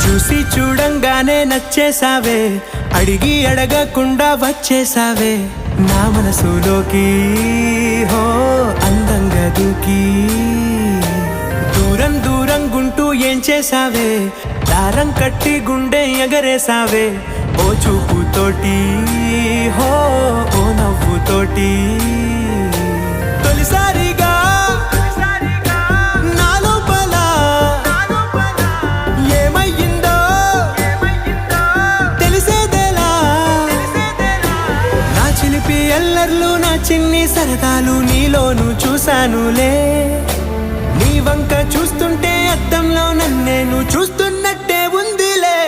చూసి చూడంగానే నచ్చేసావే, అడిగి అడగకుండా వచ్చేసావే నా మనసులోకి. హో అందంగా దూకి దూరం దూరం గుంటూ ఏం చేసావే, దారం కట్టి గుండె ఎగరేసావే ఓ చూపుతోటి. హో ఓ నవ్వుతోటి తొలిసారిగా నా లోపల ఏమయ్యిందో తెలిసేదేలా. నా చిలిపి ఎల్లర్లు నా చిన్ని సరదాలు నీలోను చూశానులే. నీ వంక చూస్తుంటే అద్దంలో నన్నేను చూస్తున్నట్టే ఉందిలే.